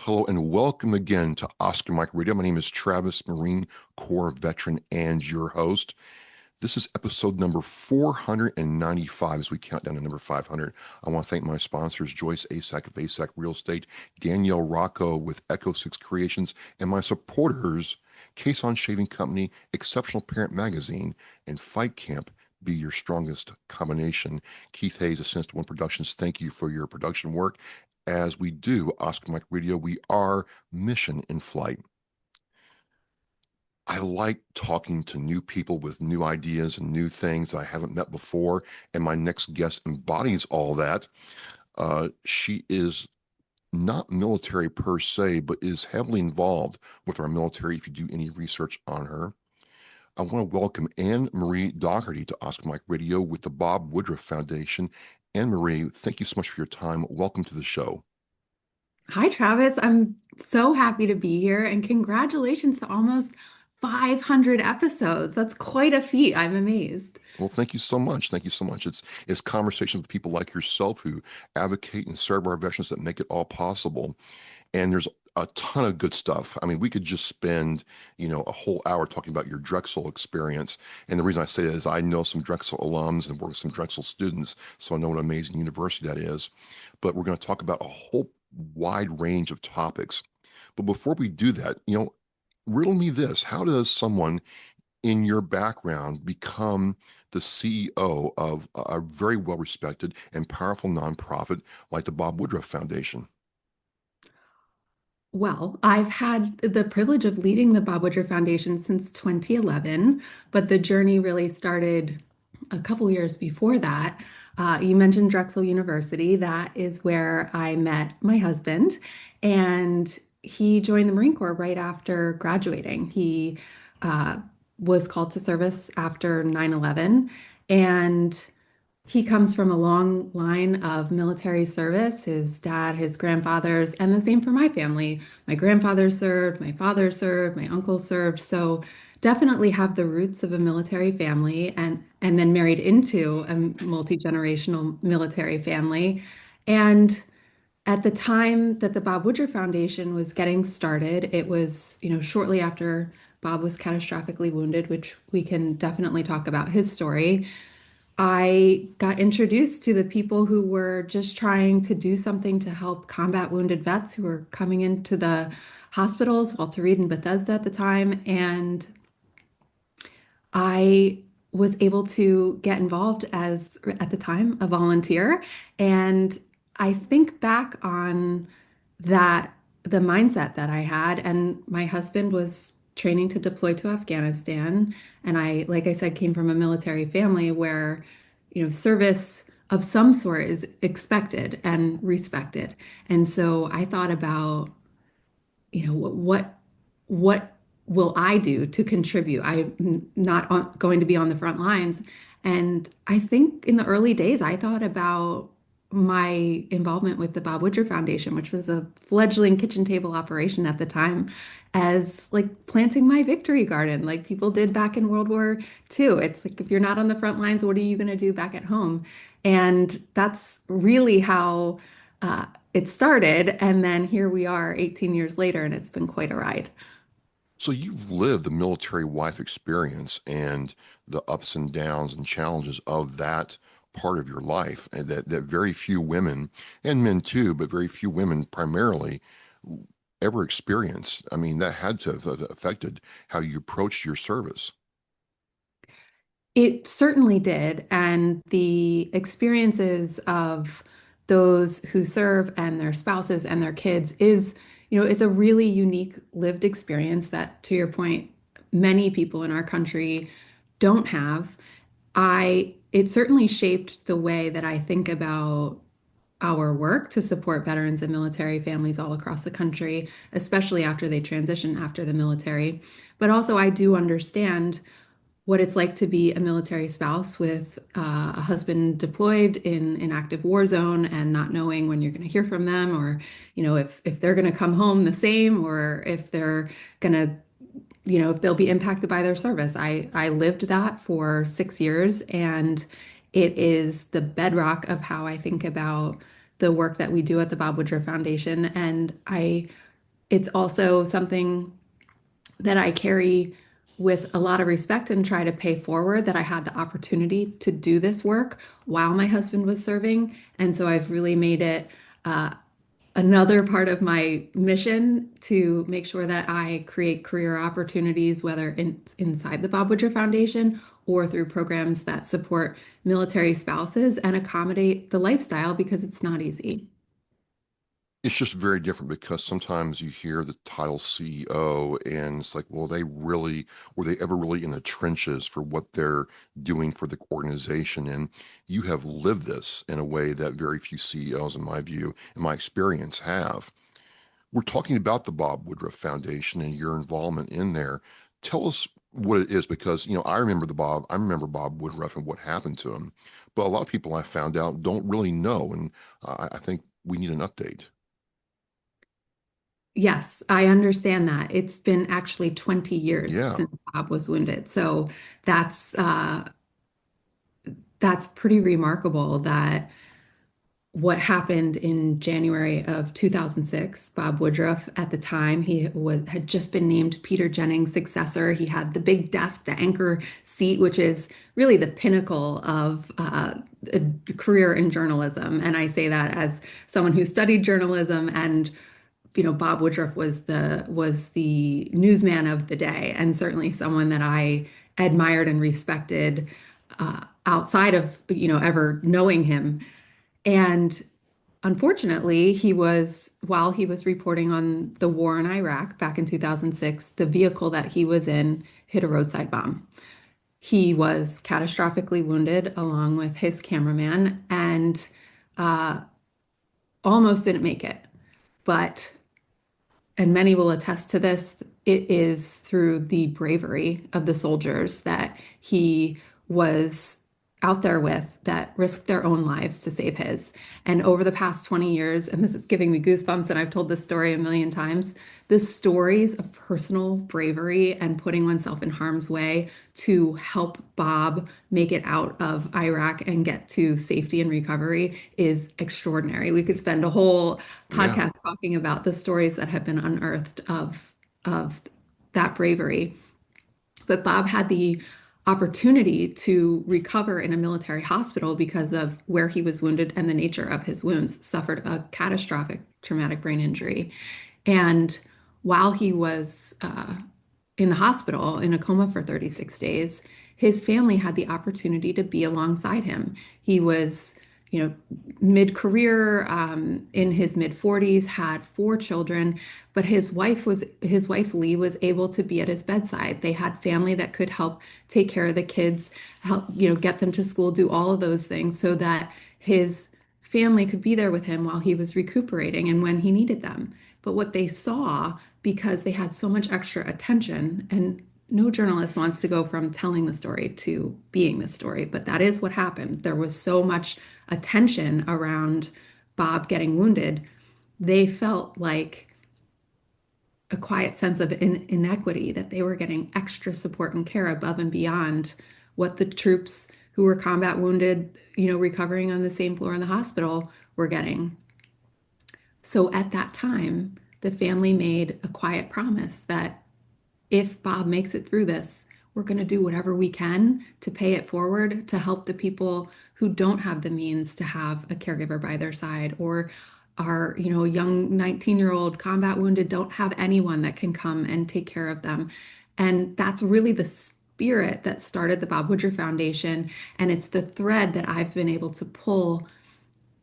Hello and welcome again to Oscar Mike Radio. My name is Travis, Marine Corps veteran and your host. This is episode number 495 as we count down to number 500. I want to thank my sponsors, Joyce Asack of Asack Real Estate, Danielle Rocco with Echo 6 Creations, and my supporters, Case On Shaving Company, Exceptional Parent Magazine, and Fight Camp. Be your strongest combination. Keith Hayes, Ascent One Productions, thank you for your production work. As we do Oscar Mike Radio, we are mission in flight. I like talking to new people with new ideas and new things I haven't met before, and my next guest embodies all that. She is not military per se, but is heavily involved with our military if you do any research on her. I want to welcome Anne Marie Dougherty to Oscar Mike Radio with the Bob Woodruff Foundation. Anne Marie, thank you so much for your time. Welcome to the show. Hi, Travis. I'm so happy to be here and congratulations to almost 500 episodes. That's quite a feat. I'm amazed. Well, thank you so much. Thank you so much. It's conversations with people like yourself who advocate and serve our veterans that make it all possible. And there's a ton of good stuff. I mean, we could just spend, a whole hour talking about your Drexel experience. And the reason I say that is I know some Drexel alums and work with some Drexel students, so I know what an amazing university that is. But we're going to talk about a whole wide range of topics. But before we do that, riddle me this. How does someone in your background become the CEO of a very well-respected and powerful nonprofit like the Bob Woodruff Foundation? Well, I've had the privilege of leading the Bob Woodruff Foundation since 2011, but the journey really started a couple years before that. You mentioned Drexel University. That is where I met my husband, and he joined the Marine Corps right after graduating. He uh, was called to service after 9/11, and he comes from a long line of military service. His dad, his grandfathers, and the same for my family. My grandfather served, my father served, my uncle served. So definitely have the roots of a military family and then married into a multi-generational military family. And at the time that the Bob Woodruff Foundation was getting started, it was, shortly after Bob was catastrophically wounded, which we can definitely talk about his story. I got introduced to the people who were just trying to do something to help combat wounded vets who were coming into the hospitals, Walter Reed and Bethesda at the time. And I was able to get involved as, at the time, a volunteer. And I think back on that, the mindset that I had, and my husband was training to deploy to Afghanistan. And I, like I said, came from a military family where, service of some sort is expected and respected. And so I thought about, what will I do to contribute? I'm not going to be on the front lines. And I think in the early days, I thought about my involvement with the Bob Woodruff Foundation, which was a fledgling kitchen table operation at the time, as like planting my victory garden, like people did back in World War II. It's like, if you're not on the front lines, what are you going to do back at home? And that's really how it started. And then here we are 18 years later, and it's been quite a ride. So you've lived the military wife experience and the ups and downs and challenges of that part of your life, and that very few women and men too, but very few women primarily ever experience. I mean, that had to have affected how you approached your service. It certainly did. And the experiences of those who serve and their spouses and their kids is, it's a really unique lived experience that, to your point, many people in our country don't have. It certainly shaped the way that I think about our work to support veterans and military families all across the country, especially after they transition after the military. But also, I do understand what it's like to be a military spouse with a husband deployed in an active war zone and not knowing when you're going to hear from them, or if they're going to come home the same, or if they're going to, if they'll be impacted by their service. I lived that for 6 years, and it is the bedrock of how I think about the work that we do at the Bob Woodruff Foundation. And I It's also something that I carry with a lot of respect and try to pay forward that I had the opportunity to do this work while my husband was serving. And so I've really made it uh, another part of my mission to make sure that I create career opportunities, whether inside the Bob Woodruff Foundation or through programs that support military spouses and accommodate the lifestyle because it's not easy. It's just very different because sometimes you hear the title CEO and it's like, well, they really, were they ever really in the trenches for what they're doing for the organization? And you have lived this in a way that very few CEOs, in my view, in my experience, have. We're talking about the Bob Woodruff Foundation and your involvement in there. Tell us what it is because, I remember Bob Woodruff and what happened to him. But a lot of people I found out don't really know. And I think we need an update. Yes, I understand that. It's been actually 20 years Yeah. since Bob was wounded. So that's uh, that's pretty remarkable that what happened in January of 2006, Bob Woodruff, at the time, had just been named Peter Jennings' successor. He had the big desk, the anchor seat, which is really the pinnacle of a career in journalism. And I say that as someone who studied journalism, and Bob Woodruff was the newsman of the day, and certainly someone that I admired and respected outside of ever knowing him. And unfortunately, while he was reporting on the war in Iraq back in 2006, the vehicle that he was in hit a roadside bomb. He was catastrophically wounded along with his cameraman and uh, almost didn't make it. But and many will attest to this, it is through the bravery of the soldiers that he was out there with that risked their own lives to save his. And over the past 20 years, and this is giving me goosebumps, and I've told this story a million times, the stories of personal bravery and putting oneself in harm's way to help Bob make it out of Iraq and get to safety and recovery is extraordinary. We could spend a whole Yeah. podcast talking about the stories that have been unearthed of that bravery. But Bob had the opportunity to recover in a military hospital because of where he was wounded and the nature of his wounds, suffered a catastrophic traumatic brain injury. And while he was in the hospital in a coma for 36 days, his family had the opportunity to be alongside him. He was, mid-career, in his mid-40s, had four children, but his wife Lee was able to be at his bedside. They had family that could help take care of the kids, help, get them to school, do all of those things so that his family could be there with him while he was recuperating and when he needed them. But what they saw, because they had so much extra attention, and no journalist wants to go from telling the story to being the story, but that is what happened. There was so much attention around Bob getting wounded. They felt like a quiet sense of inequity, that they were getting extra support and care above and beyond what the troops who were combat wounded, recovering on the same floor in the hospital were getting. So at that time, the family made a quiet promise that if Bob makes it through this, we're going to do whatever we can to pay it forward to help the people who don't have the means to have a caregiver by their side, or are, young 19-year-old combat wounded, don't have anyone that can come and take care of them. And that's really the spirit that started the Bob Woodruff Foundation. And it's the thread that I've been able to pull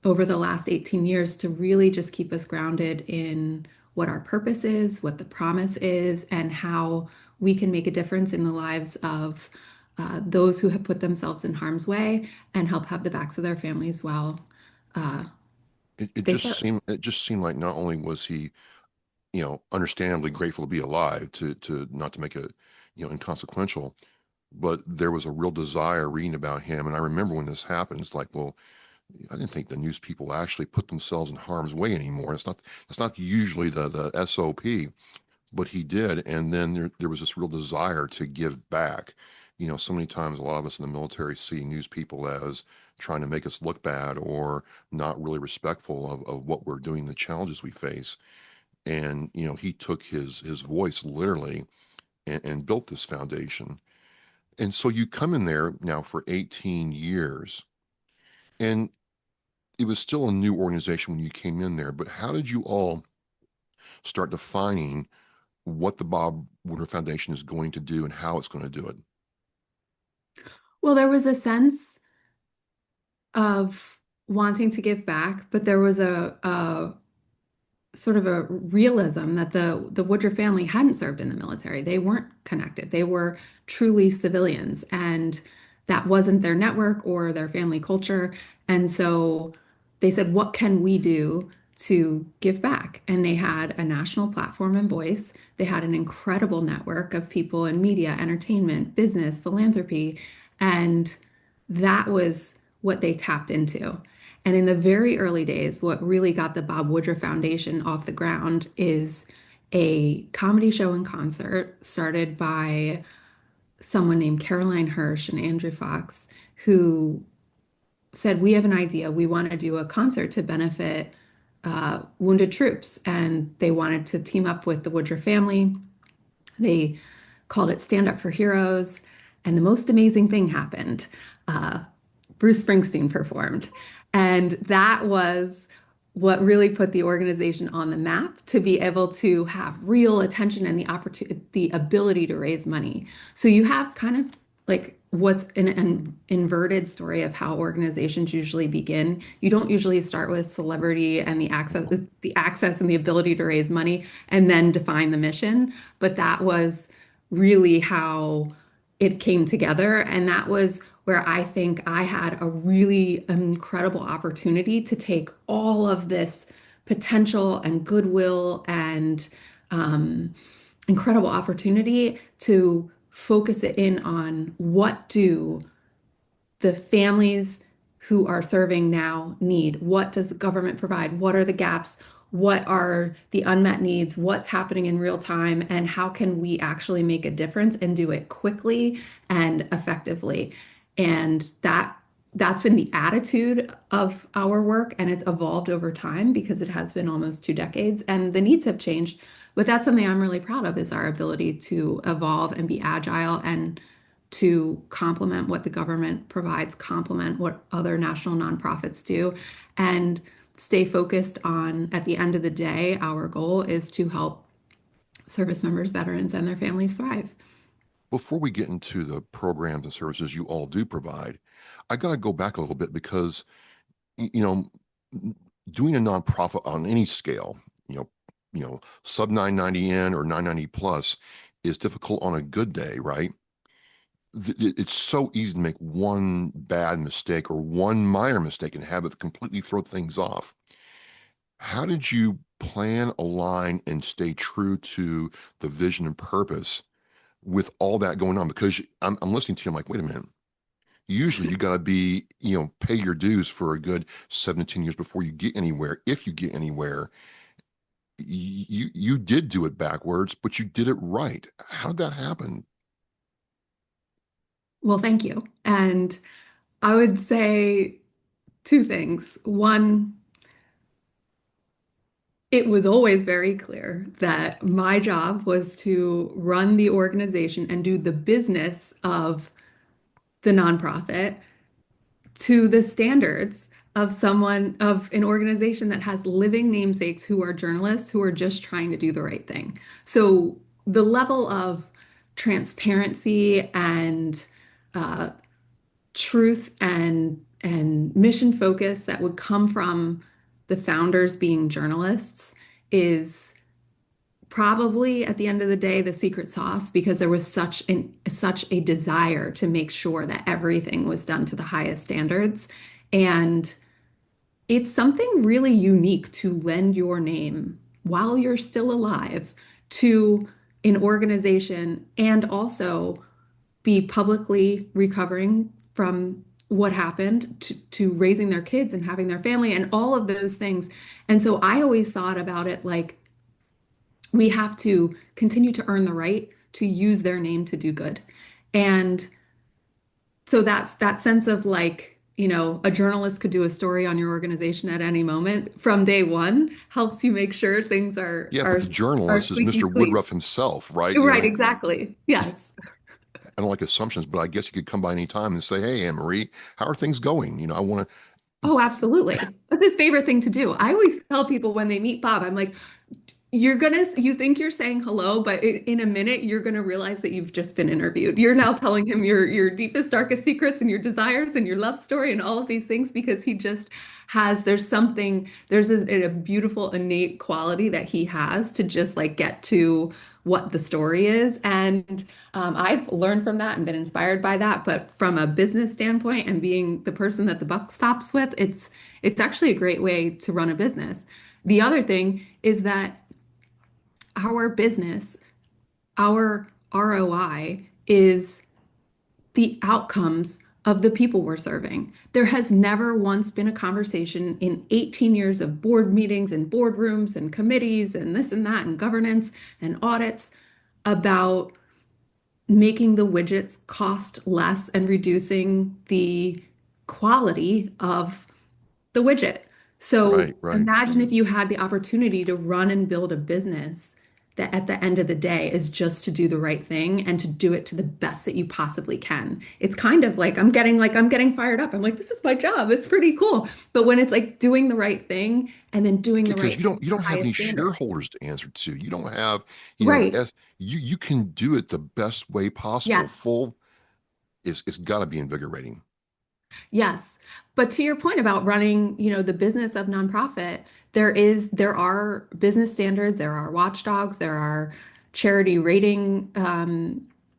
over the last 18 years to really just keep us grounded in what our purpose is, what the promise is, and how we can make a difference in the lives of those who have put themselves in harm's way and help have the backs of their families while uh, It they just serve. seemed like not only was he, understandably grateful to be alive, to not to make it, inconsequential, but there was a real desire reading about him. And I remember when this happened, it's like, well, I didn't think the news people actually put themselves in harm's way anymore. It's not usually the SOP, but he did. And then there was this real desire to give back. So many times a lot of us in the military see news people as trying to make us look bad or not really respectful of what we're doing, the challenges we face. And he took his voice literally and built this foundation. And so you come in there now for 18 years, and it was still a new organization when you came in there. But how did you all start defining what the Bob Woodruff Foundation is going to do and how it's going to do it? Well, there was a sense of wanting to give back, but there was a sort of a realism that the Woodruff family hadn't served in the military. They weren't connected. They were truly civilians, and that wasn't their network or their family culture. And so they said, "What can we do to give back?" And they had a national platform and voice. They had an incredible network of people in media, entertainment, business, philanthropy, and that was what they tapped into. And in the very early days, what really got the Bob Woodruff Foundation off the ground is a comedy show and concert started by someone named Caroline Hirsch and Andrew Fox, who said, "We have an idea. We want to do a concert to benefit wounded troops." And they wanted to team up with the Woodruff family. They called it Stand Up for Heroes. And the most amazing thing happened. Uh, Bruce Springsteen performed. And that was what really put the organization on the map to be able to have real attention and the opportunity, the ability to raise money. So you have kind of like what's an inverted story of how organizations usually begin. You don't usually start with celebrity and the access and the ability to raise money and then define the mission. But that was really how it came together. And that was where I think I had a really incredible opportunity to take all of this potential and goodwill and um, incredible opportunity to focus it in on what do the families who are serving now need? What does the government provide? What are the gaps? What are the unmet needs? What's happening in real time? And how can we actually make a difference and do it quickly and effectively? And that's been the attitude of our work, and it's evolved over time because it has been almost 2 decades and the needs have changed. But that's something I'm really proud of is our ability to evolve and be agile and to complement what the government provides, complement what other national nonprofits do, and stay focused on, at the end of the day, our goal is to help service members, veterans, and their families thrive. Before we get into the programs and services you all do provide, I got to go back a little bit because, you know, doing a nonprofit on any scale, sub 990N or 990 plus is difficult on a good day, right? It's so easy to make one bad mistake or one minor mistake and have it completely throw things off. How did you plan, align, and stay true to the vision and purpose with all that going on? Because I'm listening to you, I'm like, wait a minute. Usually you got to be, pay your dues for a good 17 years before you get anywhere. If you get anywhere, you did do it backwards, but you did it right. How did that happen? Well, thank you. And I would say two things. One, it was always very clear that my job was to run the organization and do the business of the nonprofit to the standards of an organization that has living namesakes who are journalists who are just trying to do the right thing. So the level of transparency and uh, truth and mission focus that would come from the founders being journalists is probably at the end of the day the secret sauce because there was such a desire to make sure that everything was done to the highest standards. And it's something really unique to lend your name while you're still alive to an organization and also be publicly recovering from what happened to raising their kids and having their family and all of those things. And so I always thought about it like we have to continue to earn the right to use their name to do good. And so that's that sense of like a journalist could do a story on your organization at any moment from day one helps you make sure things are Yeah, but are the are journalist is squeaky Mr. clean. Woodruff himself, right? Right, exactly. Yes. I don't like assumptions, but I guess he could come by any time and say, "Hey, Anne Marie, how are things going?" I want to. Oh, absolutely. That's his favorite thing to do. I always tell people when they meet Bob, I'm like, you think you're saying hello, but in a minute, you're gonna realize that you've just been interviewed. You're now telling him your deepest, darkest secrets and your desires and your love story and all of these things because he just there's a beautiful innate quality that he has to just like get to what the story is. And I've learned from that and been inspired by that. But from a business standpoint and being the person that the buck stops with, it's actually a great way to run a business. The other thing is that our business, our ROI is the outcomes of the people we're serving. There has never once been a conversation in 18 years of board meetings and boardrooms and committees and this and that and governance and audits about making the widgets cost less and reducing the quality of the widget. So Right, right. imagine if you had the opportunity to run and build a business that at the end of the day is just to do the right thing and to do it to the best that you possibly can. It's kind of like I'm getting fired up. I'm like, this is my job. It's pretty cool. But when it's like doing the right thing and then doing the Because right you thing don't to you the don't have any highest standard. shareholders to answer to. You don't have, the Right. S. You can do it the best way possible. Yes. Full is it's got to be invigorating. Yes. But to your point about running, the business of nonprofit, there are business standards, there are watchdogs, there are charity rating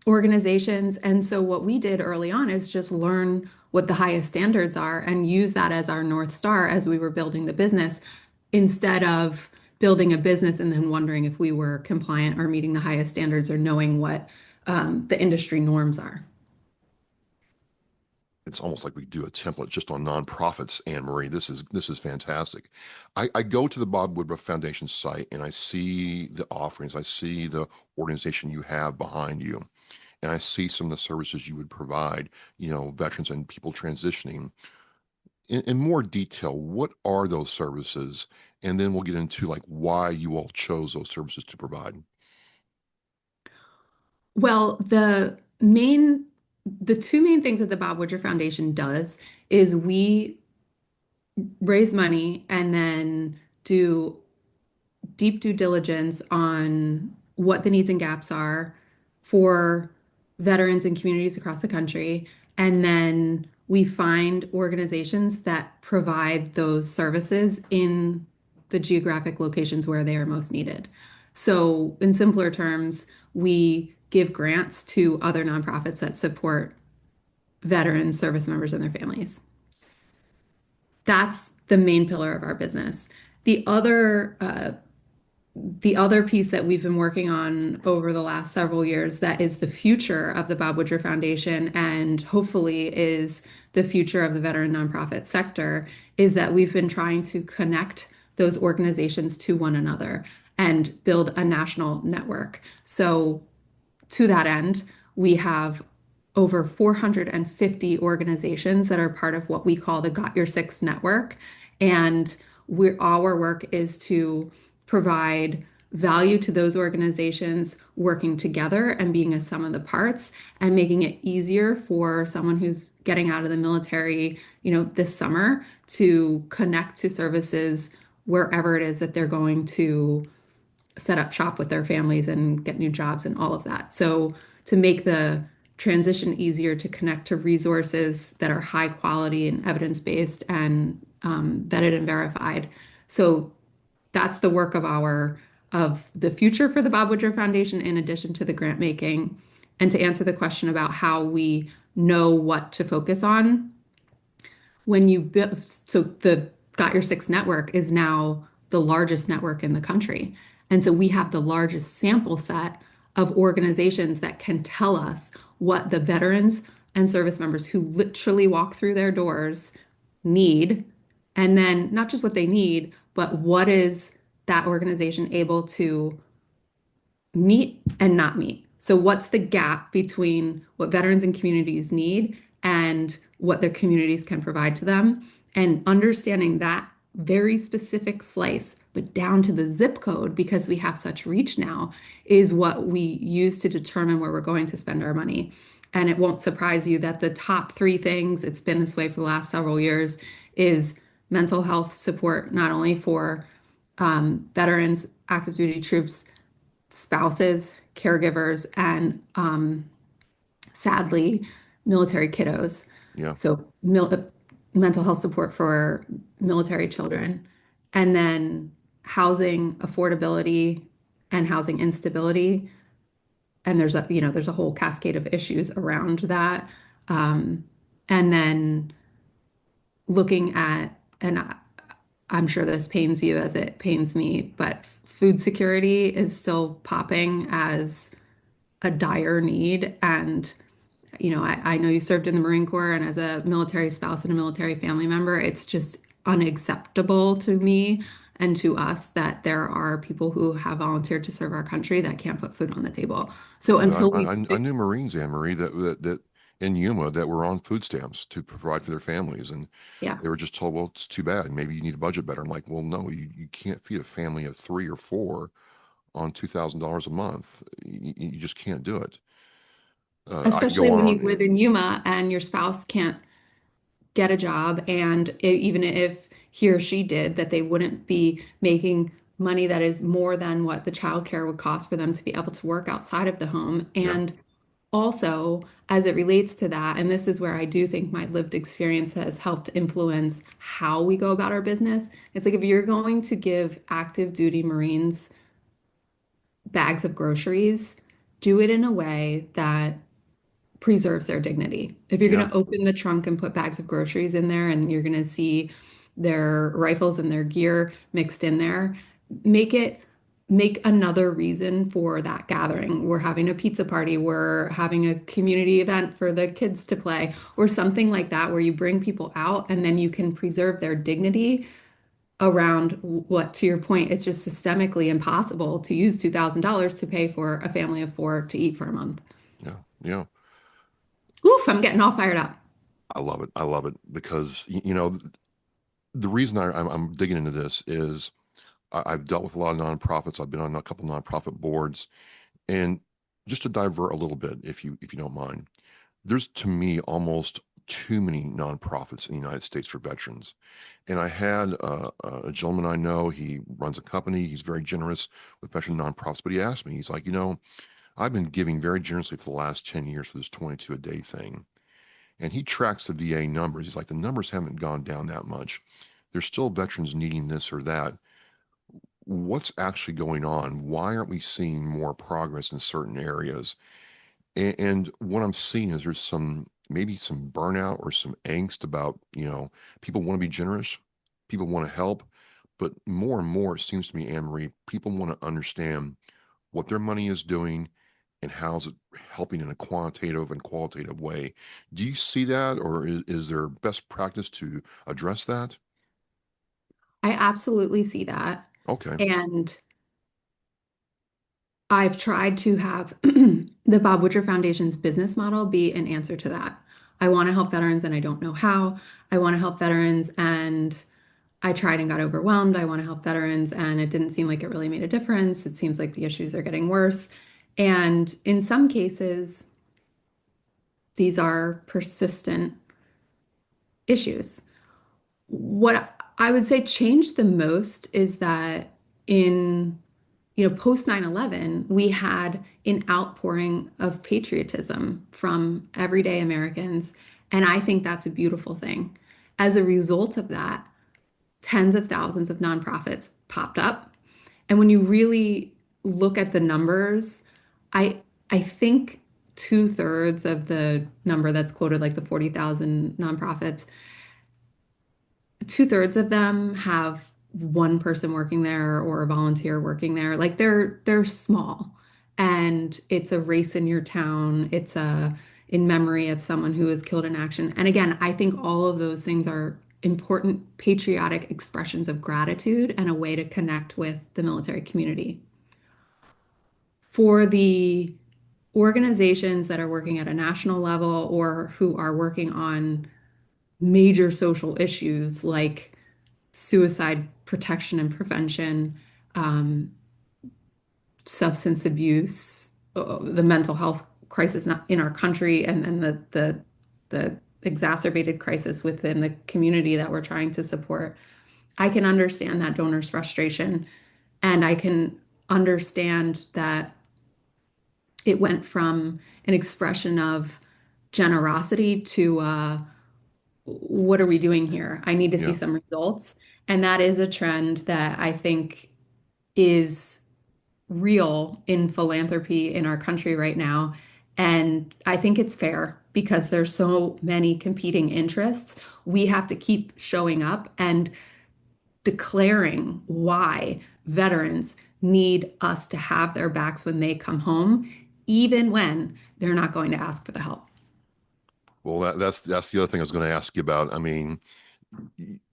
organizations. And so what we did early on is just learn what the highest standards are and use that as our North Star as we were building the business instead of building a business and then wondering if we were compliant or meeting the highest standards or knowing what the industry norms are. It's almost like we do a template just on nonprofits, Anne Marie. This is fantastic. I go to the Bob Woodruff Foundation site and I see the offerings, I see the organization you have behind you, and I see some of the services you would provide, veterans and people transitioning. In more detail, what are those services? And then we'll get into like why you all chose those services to provide. Well, the two main things that the Bob Woodruff Foundation does is we raise money and then do deep due diligence on what the needs and gaps are for veterans and communities across the country. And then we find organizations that provide those services in the geographic locations where they are most needed. So, in simpler terms, we give grants to other nonprofits that support veterans, service members, and their families. That's the main pillar of our business. The other the other piece that we've been working on over the last several years that is the future of the Bob Woodruff Foundation and hopefully is the future of the veteran nonprofit sector is that we've been trying to connect those organizations to one another and build a national network. So to that end, we have over 450 organizations that are part of what we call the Got Your Six network. And our work is to provide value to those organizations working together and being a sum of the parts and making it easier for someone who's getting out of the military, this summer to connect to services wherever it is that they're going to set up shop with their families and get new jobs and all of that. So to make the transition easier to connect to resources that are high quality and evidence-based and vetted and verified. So that's the work of the future for the Bob Woodruff Foundation, in addition to the grant making. And to answer the question about how we know what to focus on, when you build, so the Got Your Six network is now the largest network in the country. And so we have the largest sample set of organizations that can tell us what the veterans and service members who literally walk through their doors need. And then not just what they need, but what is that organization able to meet and not meet. So, what's the gap between what veterans and communities need and what their communities can provide to them, and understanding that very specific slice, but down to the zip code, because we have such reach now, is what we use to determine where we're going to spend our money. And it won't surprise you that the top three things, it's been this way for the last several years, is mental health support, not only for veterans, active duty troops, spouses, caregivers, and sadly, military kiddos. Yeah. So, mental health support for military children, and then housing affordability and housing instability. And there's a whole cascade of issues around that. Um, and then looking at, and I'm sure this pains you as it pains me, but food security is still popping as a dire need. And I know you served in the Marine Corps, and as a military spouse and a military family member, it's just unacceptable to me and to us that there are people who have volunteered to serve our country that can't put food on the table. So Yeah, until we, I knew Marines, Anne Marie, that in Yuma that were on food stamps to provide for their families, and yeah, they were just told, "Well, it's too bad. Maybe you need to budget better." I'm like, "Well, no, you can't feed a family of three or four on $2,000 a month. You just can't do it." I could go especially when on you and live in Yuma and your spouse can't get a job, and even if he or she did, that they wouldn't be making money that is more than what the childcare would cost for them to be able to work outside of the home. yeah, And also, as it relates to that, and this is where I do think my lived experience has helped influence how we go about our business. It's like if you're going to give active duty Marines bags of groceries, do it in a way that preserves their dignity. If you're going yeah, to open the trunk and put bags of groceries in there and you're going to see their rifles and their gear mixed in there, make it make another reason for that gathering. We're having a pizza party, we're having a community event for the kids to play, or something like that, where you bring people out and then you can preserve their dignity around what, to your point, it's just systemically impossible to use $2,000 to pay for a family of four to eat for a month. yeah, yeah. Oof, I'm getting all fired up. I love it. I love it because the reason I'm digging into this is I've dealt with a lot of nonprofits. I've been on a couple nonprofit boards, and just to divert a little bit, if you don't mind, there's to me almost too many nonprofits in the United States for veterans. And I had a gentleman I know. He runs a company. He's very generous with veteran nonprofits. But he asked me, he's like, I've been giving very generously for the last 10 years for this 22 a day thing. And he tracks the VA numbers. He's like, the numbers haven't gone down that much. There's still veterans needing this or that. What's actually going on? Why aren't we seeing more progress in certain areas? And what I'm seeing is there's maybe some burnout or some angst about, people want to be generous, people want to help, but more and more, it seems to me, Anne Marie, people want to understand what their money is doing and how's it helping in a quantitative and qualitative way. Do you see that, or is there best practice to address that? I absolutely see that. Okay. And I've tried to have the Bob Woodruff Foundation's business model be an answer to that. I want to help veterans and I don't know how. I want to help veterans and I tried and got overwhelmed. I want to help veterans and it didn't seem like it really made a difference. It seems like the issues are getting worse. And in some cases, these are persistent issues. What I would say changed the most is that in post 9/11, we had an outpouring of patriotism from everyday Americans. And I think that's a beautiful thing. As a result of that, tens of thousands of nonprofits popped up. And when you really look at the numbers, I I think two-thirds of the number that's quoted, like the 40,000 nonprofits, two-thirds of them have one person working there or a volunteer working there. Like they're small and it's a race in your town. It's a in memory of someone who was killed in action. And again, I think all of those things are important patriotic expressions of gratitude and a way to connect with the military community. For the organizations that are working at a national level or who are working on major social issues like suicide prevention and prevention, um, substance abuse, the mental health crisis not in our country, and the exacerbated crisis within the community that we're trying to support. I can understand that donor's frustration, and I can understand that it went from an expression of generosity to what are we doing here? I need to see Yeah. some results. And that is a trend that I think is real in philanthropy in our country right now. And I think it's fair because there's so many competing interests. We have to keep showing up and declaring why veterans need us to have their backs when they come home, even when they're not going to ask for the help. Well, that's the other thing I was going to ask you about. I mean,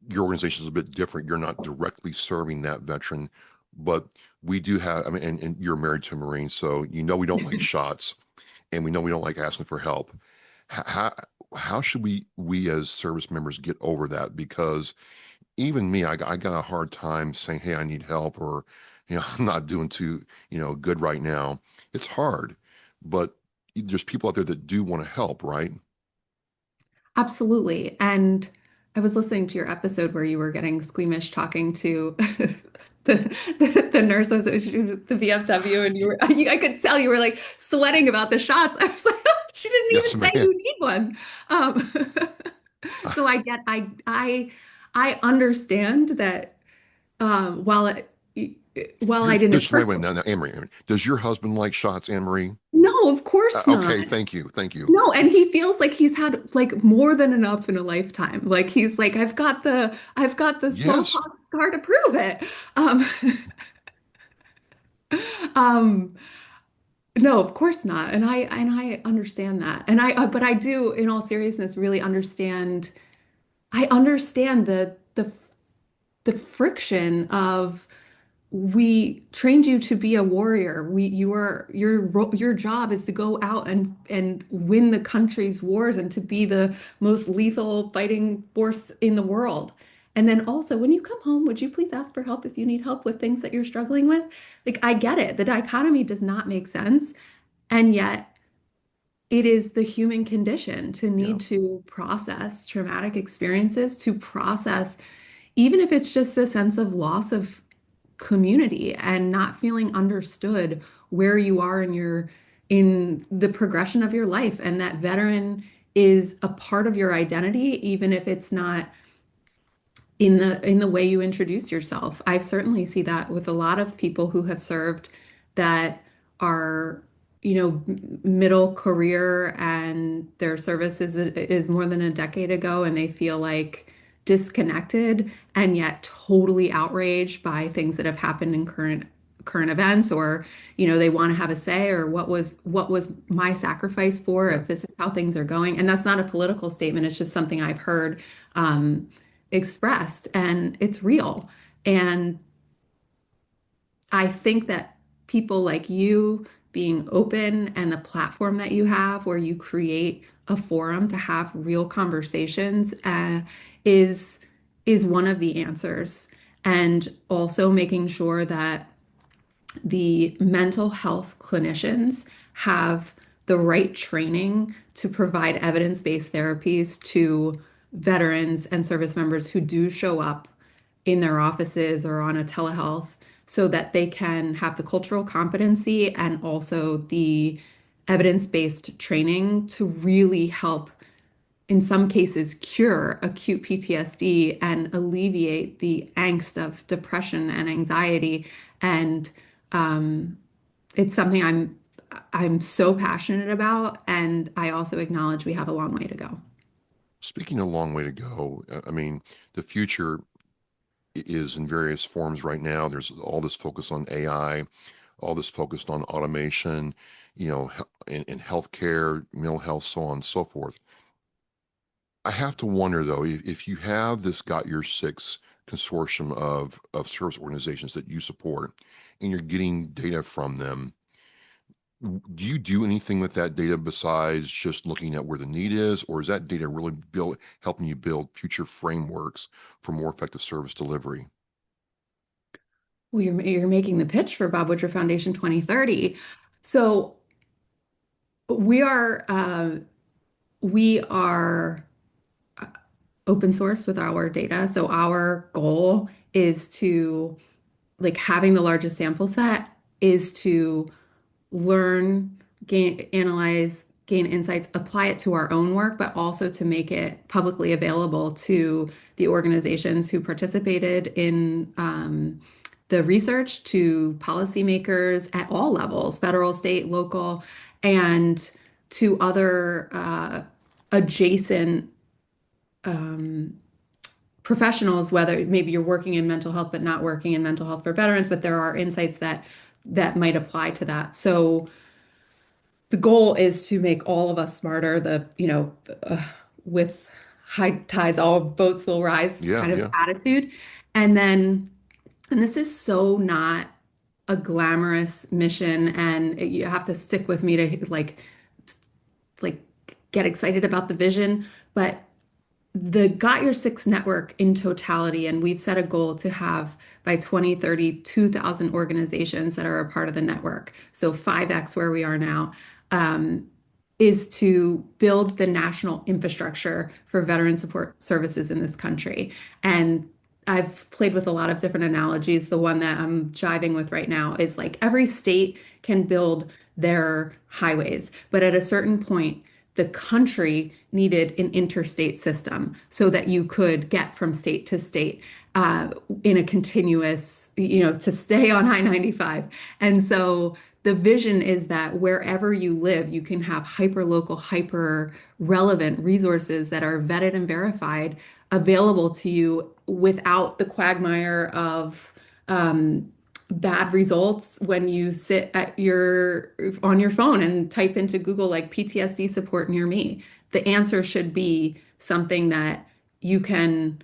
your organization is a bit different. You're not directly serving that veteran, but we do have, I mean, and you're married to a Marine, so you know we don't like shots, and we know we don't like asking for help. How how should we as service members get over that? Because even me, I got a hard time saying, "Hey, I need help," or I'm not doing too good right now. It's hard, but there's people out there that do want to help, right? Absolutely. And I was listening to your episode where you were getting squeamish talking to the nurse association with the VFW, and you were I could tell you were like sweating about the shots. I was like, she didn't Yes, even say man. you need one. Um, so I understand that while while I didn't Wait, personally, now, Anne Marie, does your husband like shots, Anne Marie? no, of course not. Okay, thank you. No, and he feels like he's had like more than enough in a lifetime. Like he's like, I've got the Yes, smallpox scar to prove it. Um, um, no, of course not. And I understand that. And but I do, in all seriousness, really understand. I understand the friction of we trained you to be a warrior. Your job is to go out and win the country's wars and to be the most lethal fighting force in the world. And then also, when you come home, would you please ask for help if you need help with things that you're struggling with? Like, I get it. The dichotomy does not make sense. And yet, it is the human condition to yeah, need to process traumatic experiences, to process, even if it's just the sense of loss of community and not feeling understood where you are in the progression of your life, and that veteran is a part of your identity even if it's not in the way you introduce yourself. I certainly see that with a lot of people who have served that are, middle career, and their service is more than a decade ago, and they feel like disconnected and yet totally outraged by things that have happened in current events, or they want to have a say, or what was my sacrifice for yeah. if this is how things are going. And that's not a political statement, it's just something I've heard expressed, and it's real. And I think that people like you being open, and the platform that you have where you create a forum to have real conversations is is one of the answers. And also making sure that the mental health clinicians have the right training to provide evidence-based therapies to veterans and service members who do show up in their offices or on a telehealth, so that they can have the cultural competency and also the evidence-based training to really help, in some cases, cure acute PTSD and alleviate the angst of depression and anxiety. And um, it's something I'm so passionate about, and I also acknowledge we have a long way to go. Speaking of a long way to go, I mean, the future is in various forms right now. There's all this focus on AI, all this focused on automation, in healthcare, mental health, so on and so forth. I have to wonder though, if you have this Got Your Six consortium of service organizations that you support, and you're getting data from them, Do you do anything with that data besides just looking at where the need is, or is that data really helping you build future frameworks for more effective service delivery? Well, you're making the pitch for Bob Woodruff Foundation 2030. So we are open source with our data. So our goal is to like having the largest sample set is to learn, gain, analyze, gain insights, apply it to our own work, but also to make it publicly available to the organizations who participated in the research, to policymakers at all levels, federal, state, local, and to other adjacent um, professionals, whether maybe you're working in mental health but not working in mental health for veterans, but there are insights that might apply to that. So the goal is to make all of us smarter, with high tides, all boats will rise Yeah, kind of yeah. attitude. And then, and this is so not a glamorous mission, and you have to stick with me to like get excited about the vision, but the Got Your Six network in totality, and we've set a goal to have by 2030, 2,000 organizations that are a part of the network. So 5x where we are now, um, is to build the national infrastructure for veteran support services in this country. And I've played with a lot of different analogies. The one that I'm jiving with right now is like every state can build their highways, but at a certain point, the country needed an interstate system so that you could get from state to state uh, in a continuous, to stay on I-95. And so the vision is that wherever you live, you can have hyper local, hyper relevant resources that are vetted and verified available to you without the quagmire of um, bad results when you sit at your on your phone and type into Google like PTSD support near me. The answer should be something that you can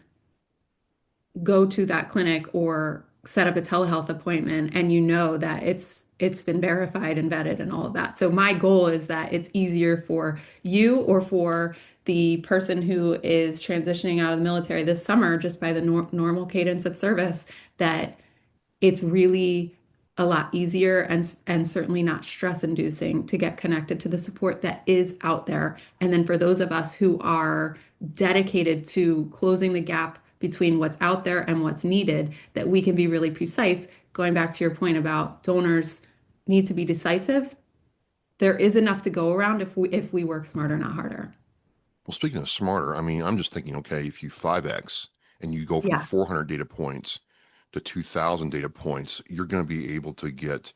go to that clinic or set up a telehealth appointment and you know that it's been verified and vetted and all of that. So my goal is that it's easier for you or for the person who is transitioning out of the military this summer just by the normal cadence of service that it's really a lot easier and certainly not stress inducing to get connected to the support that is out there. And then for those of us who are dedicated to closing the gap between what's out there and what's needed, that we can be really precise. Going back to your point about donors need to be decisive, there is enough to go around if we work smarter, not harder. Well, speaking of smarter, I mean, I'm just thinking, okay, if you 5x and you go from Yeah, 400 data points to 2,000 data points, you're going to be able to get,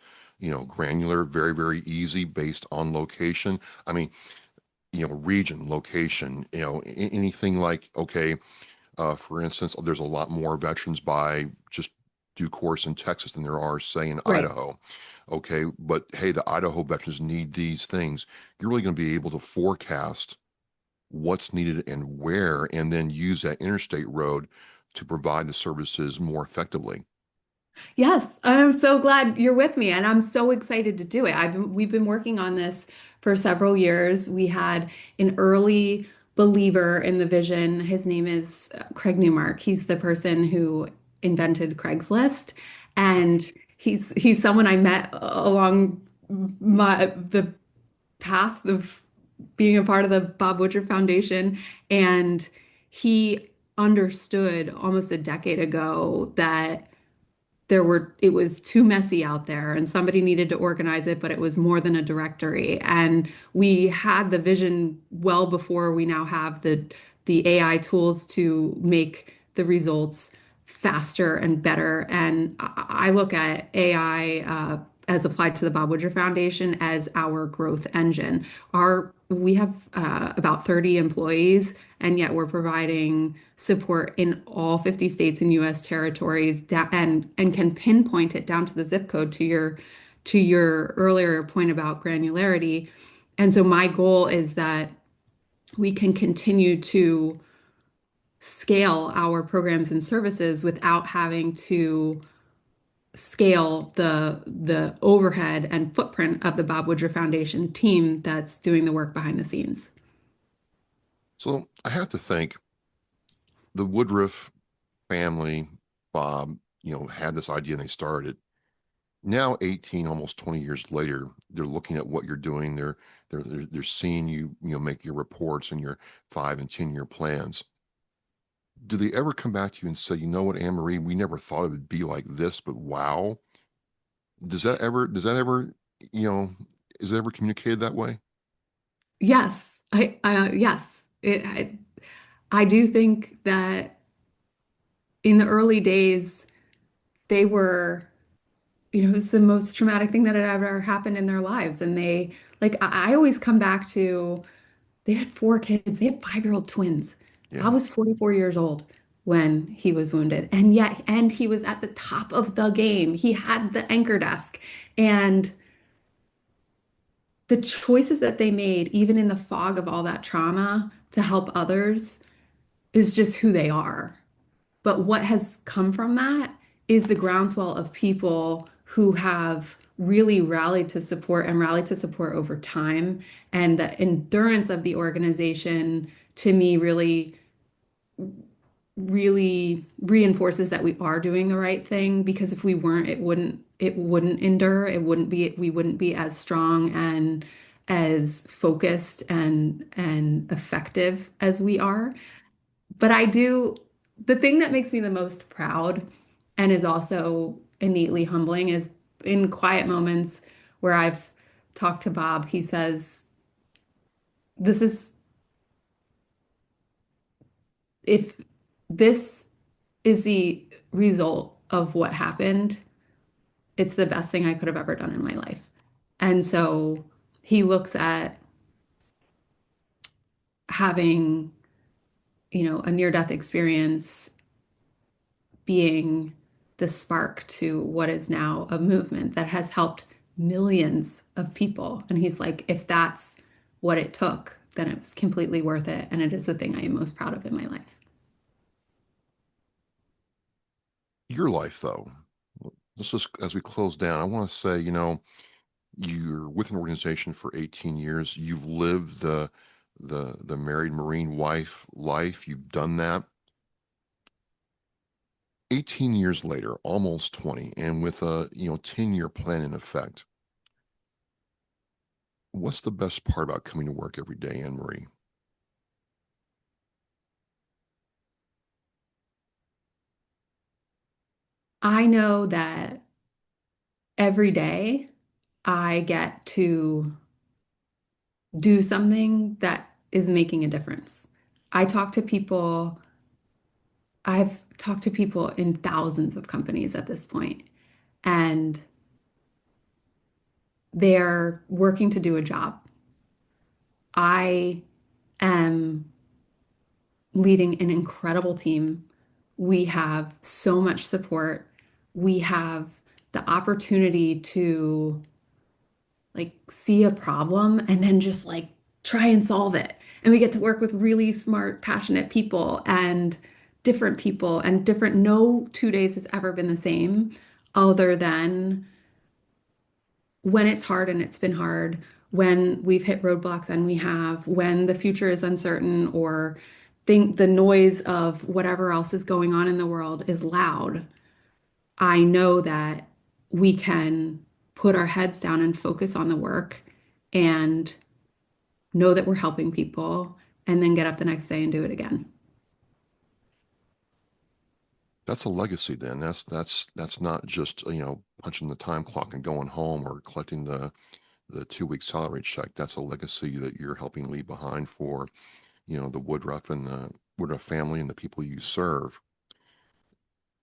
granular, very, very easy based on location. I mean, region, location, anything like, okay, for instance, there's a lot more veterans by just due course in Texas than there are, say, in right. Idaho. Okay, but hey, the Idaho veterans need these things. You're really going to be able to forecast what's needed and where, and then use that interstate road to provide the services more effectively. Yes, I'm so glad you're with me, and I'm so excited to do it. We've been working on this for several years. We had an early believer in the vision. His name is Craig Newmark. He's the person who invented Craigslist, and he's someone I met along the path of being a part of the Bob Woodruff Foundation, and he understood almost a decade ago that it was too messy out there and somebody needed to organize it, but it was more than a directory. And we had the vision well before we now have the AI tools to make the results faster and better. And I look at AI as applied to the Bob Woodruff Foundation as our growth engine. We have about 30 employees, and yet we're providing support in all 50 states and US territories and can pinpoint it down to the zip code to your earlier point about granularity. And so my goal is that we can continue to scale our programs and services without having to scale the overhead and footprint of the Bob Woodruff Foundation team that's doing the work behind the scenes. So I have to think the Woodruff family, Bob, had this idea and they started. Now 18, almost 20 years later, they're looking at what you're doing. They're seeing you, make your reports and your 5 and 10 year plans. Do they ever come back to you and say, you know what, Anne Marie, we never thought it would be like this, but wow. Does that ever, you know, is it ever communicated that way? Yes, yes, I do think that in the early days, they were, it was the most traumatic thing that had ever happened in their lives. And like, I always come back to, they had 4 kids, they had 5-year-old twins. Bob Yeah. was 44 years old when he was wounded. And he was at the top of the game. He had the anchor desk. And the choices that they made, even in the fog of all that trauma to help others, is just who they are. But what has come from that is the groundswell of people who have really rallied to support over time. And the endurance of the organization to me really reinforces that we are doing the right thing, because if we weren't, it wouldn't endure. We wouldn't be as strong and as focused and effective as we are. But the thing that makes me the most proud and is also innately humbling is in quiet moments where I've talked to Bob, he says, this is, if this is the result of what happened, it's the best thing I could have ever done in my life. And so he looks at having, a near-death experience being the spark to what is now a movement that has helped millions of people. And he's like, if that's what it took, then it was completely worth it. And it is the thing I am most proud of in my life. Your life, though, let's just, as we close down, I want to say, you're with an organization for 18 years. You've lived the married Marine wife life. You've done that. 18 years later, almost 20, and with a 10-year plan in effect. What's the best part about coming to work every day, Anne Marie? I know that every day I get to do something that is making a difference. I talk to people, I've talked to people in thousands of companies at this point, and they're working to do a job. I am leading an incredible team. We have so much support. We have the opportunity to like see a problem and then just like try and solve it. And we get to work with really smart, passionate people and different. No 2 days has ever been the same, other than when it's hard, and it's been hard, when we've hit roadblocks, and when the future is uncertain, or think the noise of whatever else is going on in the world is loud. I know that we can put our heads down and focus on the work and know that we're helping people, and then get up the next day and do it again. That's a legacy then. That's not just, punching the time clock and going home or collecting the 2 week salary check. That's a legacy that you're helping leave behind for, the Woodruff and the Woodruff family and the people you serve.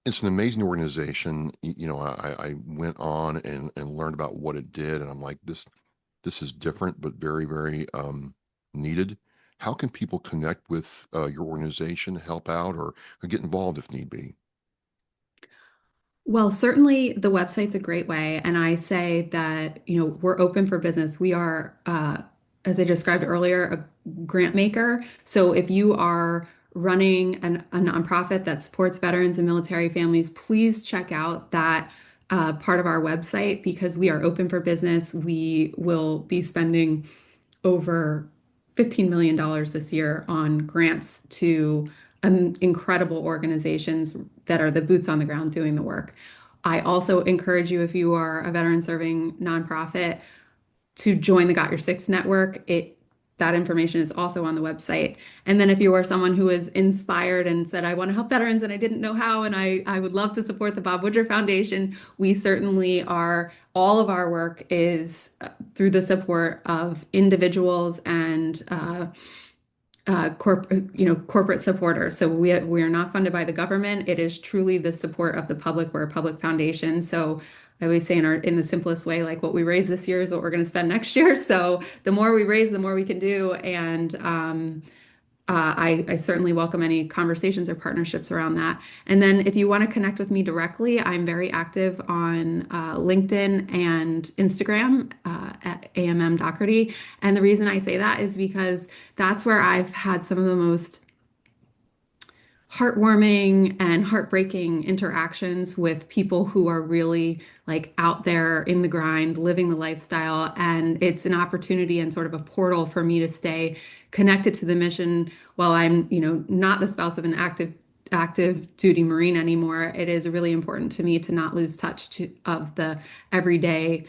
It's an amazing organization. I went on and learned about what it did, and I'm like, this is different, but very, very needed. How can people connect with your organization, help out, or get involved if need be? Well, certainly the website's a great way. And I say that, we're open for business. We are, as I described earlier, a grant maker. So if you are running a nonprofit that supports veterans and military families, please check out that part of our website because we are open for business. We will be spending over $15 million this year on grants to incredible organizations that are the boots on the ground doing the work. I also encourage you, if you are a veteran serving nonprofit, to join the Got Your Six network. That information is also on the website. And then if you are someone who is inspired and said, I want to help veterans and I didn't know how, and I would love to support the Bob Woodruff Foundation, we certainly are. All of our work is through the support of individuals and corporate supporters. So we are not funded by the government. It is truly the support of the public. We're a public foundation. So I always say in the simplest way, like what we raise this year is what we're going to spend next year. So the more we raise, the more we can do. And I certainly welcome any conversations or partnerships around that. And then if you want to connect with me directly, I'm very active on LinkedIn and Instagram at Dougherty. And the reason I say that is because that's where I've had some of the most heartwarming and heartbreaking interactions with people who are really like out there in the grind, living the lifestyle. And it's an opportunity and sort of a portal for me to stay connected to the mission while I'm, not the spouse of an active duty Marine anymore. It is really important to me to not lose touch of the everyday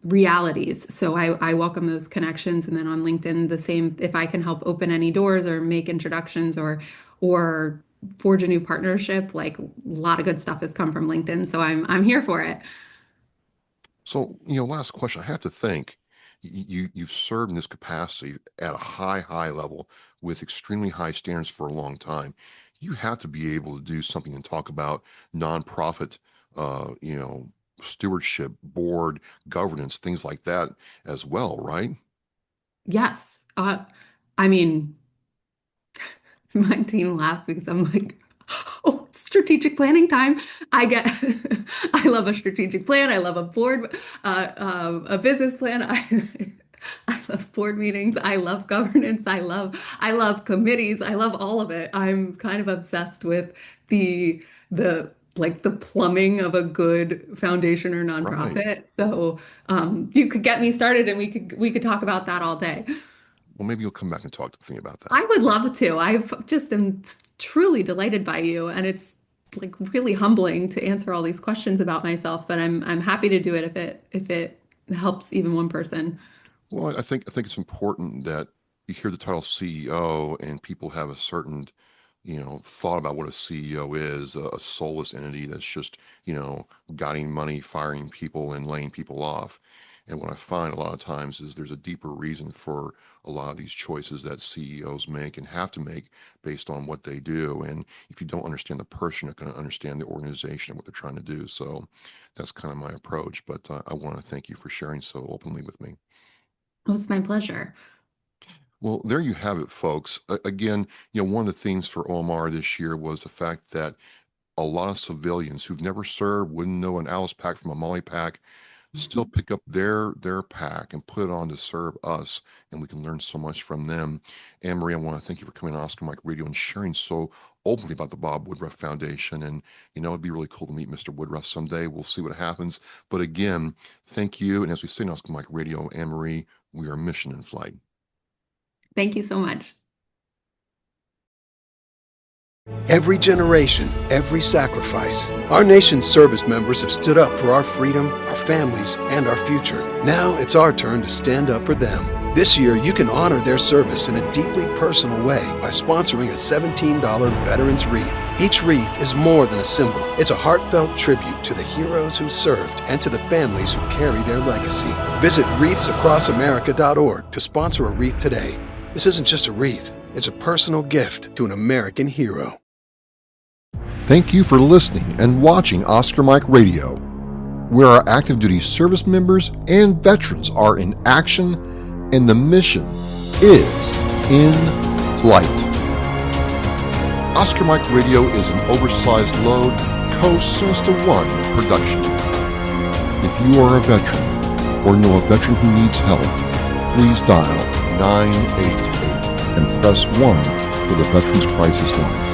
realities. So I welcome those connections. And then on LinkedIn, the same, if I can help open any doors or make introductions or forge a new partnership, like a lot of good stuff has come from LinkedIn. So I'm here for it. So, last question. I have to think you've served in this capacity at a high level with extremely high standards for a long time. You have to be able to do something and talk about nonprofit, stewardship, board governance, things like that as well, right? Yes. I mean, my team laughs because I'm like, oh, strategic planning time. I love a strategic plan. I love a board, a business plan. I love board meetings. I love governance. I love committees. I love all of it. I'm kind of obsessed with the plumbing of a good foundation or nonprofit. Right. So you could get me started and we could talk about that all day. Well, maybe you'll come back and talk to me about that. I would love to. I've just am truly delighted by you, and it's like really humbling to answer all these questions about myself. But I'm happy to do it if it helps even one person. Well, I think it's important that you hear the title CEO and people have a certain, thought about what a CEO is, a soulless entity that's just, guiding money, firing people, and laying people off. And what I find a lot of times is there's a deeper reason for a lot of these choices that CEOs make and have to make based on what they do. And if you don't understand the person, you're not going to understand the organization and what they're trying to do. So that's kind of my approach. But I want to thank you for sharing so openly with me. Well, it's my pleasure. Well, there you have it, folks. Again, one of the themes for OMR this year was the fact that a lot of civilians who've never served, wouldn't know an Alice pack from a Molly pack, still pick up their pack and put it on to serve us, and we can learn so much from them. Anne Marie, I want to thank you for coming on Oscar Mike Radio and sharing so openly about the Bob Woodruff Foundation. And it'd be really cool to meet Mr. Woodruff someday. We'll see what happens. But again, thank you. And as we say in Oscar Mike Radio, Anne Marie, we are mission in flight. Thank you so much. Every generation, every sacrifice. Our nation's service members have stood up for our freedom, our families, and our future. Now it's our turn to stand up for them. This year, you can honor their service in a deeply personal way by sponsoring a $17 Veterans Wreath. Each wreath is more than a symbol. It's a heartfelt tribute to the heroes who served and to the families who carry their legacy. Visit wreathsacrossamerica.org to sponsor a wreath today. This isn't just a wreath. It's a personal gift to an American hero. Thank you for listening and watching Oscar Mike Radio, where our active duty service members and veterans are in action and the mission is in flight. Oscar Mike Radio is an oversized load co-Sinister One production. If you are a veteran or know a veteran who needs help, please dial 988 and press 1 for the Veterans Crisis Line.